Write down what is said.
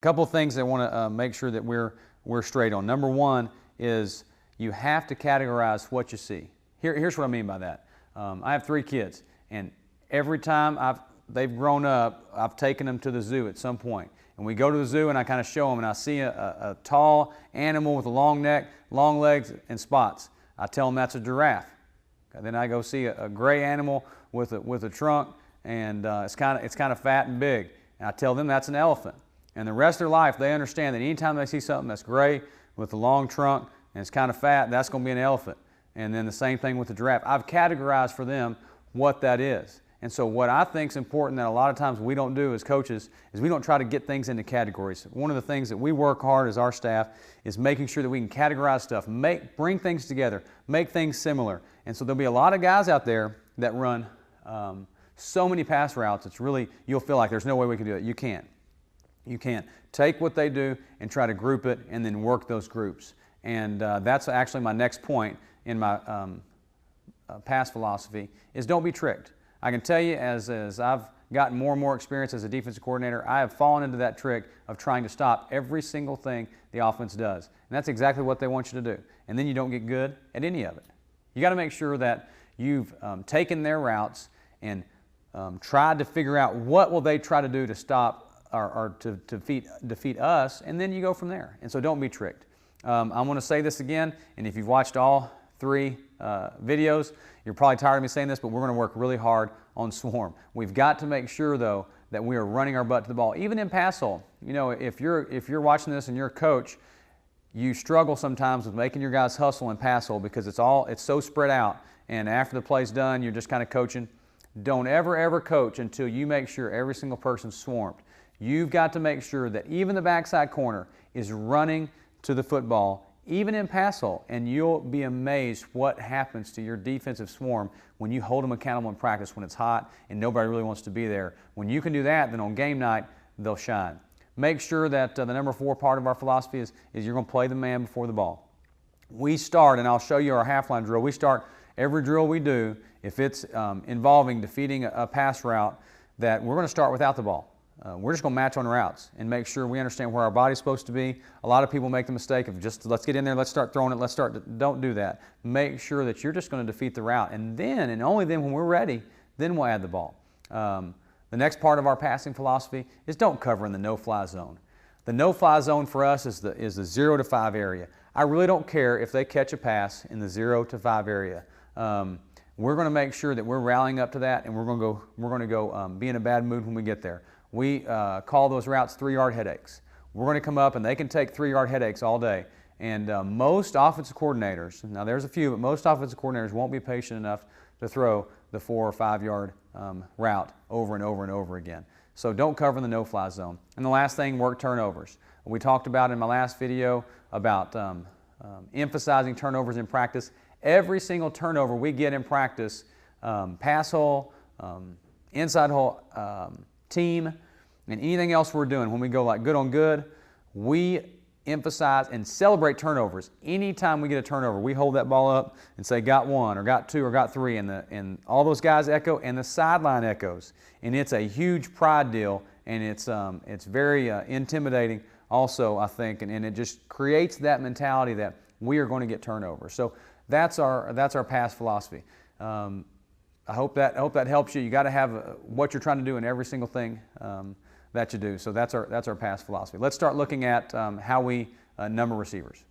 Couple of things I want to make sure that we're straight on. Number one is you have to categorize what you see. Here's what I mean by that. I have 3 kids, and every time they've grown up, I've taken them to the zoo at some point. And we go to the zoo and I kind of show them, and I see a tall animal with a long neck, long legs, and spots. I tell them that's a giraffe. Okay, then I go see a gray animal with a trunk, and it's kind of fat and big. And I tell them that's an elephant. And the rest of their life, they understand that anytime they see something that's gray with a long trunk and it's kind of fat, that's going to be an elephant. And then the same thing with the giraffe. I've categorized for them what that is. And so what I think is important that a lot of times we don't do as coaches is we don't try to get things into categories. One of the things that we work hard as our staff is making sure that we can categorize stuff, bring things together, make things similar. And so there'll be a lot of guys out there that run so many pass routes, it's really, you'll feel like there's no way we can do it. You can't. You can't. Take what they do and try to group it and then work those groups. And that's actually my next point in my pass philosophy is don't be tricked. I can tell you as I've gotten more and more experience as a defensive coordinator, I have fallen into that trick of trying to stop every single thing the offense does. And that's exactly what they want you to do. And then you don't get good at any of it. You got to make sure that you've taken their routes and tried to figure out what will they try to do to stop or to defeat us, and then you go from there. And so don't be tricked. I want to say this again, and if you've watched all 3 videos, you're probably tired of me saying this, but we're going to work really hard on swarm. We've got to make sure, though, that we are running our butt to the ball, even in pass hole. You know, if you're watching this and you're a coach, you struggle sometimes with making your guys hustle in pass hole because it's so spread out, and after the play's done, you're just kind of coaching. Don't ever coach until you make sure every single person's swarmed. You've got to make sure that even the backside corner is running to the football, even in pass hole, and you'll be amazed what happens to your defensive swarm when you hold them accountable in practice when it's hot and nobody really wants to be there. When you can do that, then on game night, they'll shine. Make sure that the number 4 part of our philosophy is you're going to play the man before the ball. We start, and I'll show you our half-line drill, we start every drill we do, if it's involving defeating a pass route, that we're going to start without the ball. We're just going to match on routes and make sure we understand where our body's supposed to be. A lot of people make the mistake of just let's get in there, let's start throwing it, don't do that. Make sure that you're just going to defeat the route, and then, and only then when we're ready, then we'll add the ball. The next part of our passing philosophy is don't cover in the no-fly zone. The no-fly zone for us is the 0 to 5 area. I really don't care if they catch a pass in the 0 to 5 area. We're going to make sure that we're rallying up to that, and we're going to go be in a bad mood when we get there. We call those routes 3-yard headaches. We're going to come up and they can take 3-yard headaches all day. And most offensive coordinators, now there's a few, but most offensive coordinators won't be patient enough to throw the 4 or 5-yard route over and over and over again. So don't cover in the no-fly zone. And the last thing, work turnovers. We talked about in my last video about emphasizing turnovers in practice. Every single turnover we get in practice, pass hole, inside hole, team, and anything else we're doing, when we go like good on good, we emphasize and celebrate turnovers. Anytime we get a turnover, we hold that ball up and say got 1 or got 2 or got 3, and all those guys echo and the sideline echoes. And it's a huge pride deal, and it's very intimidating also, I think, and it just creates that mentality that we are going to get turnovers. So that's our pass philosophy. I hope that helps you. You got to have what you're trying to do in every single thing that you do. So that's our pass philosophy. Let's start looking at how we number receivers.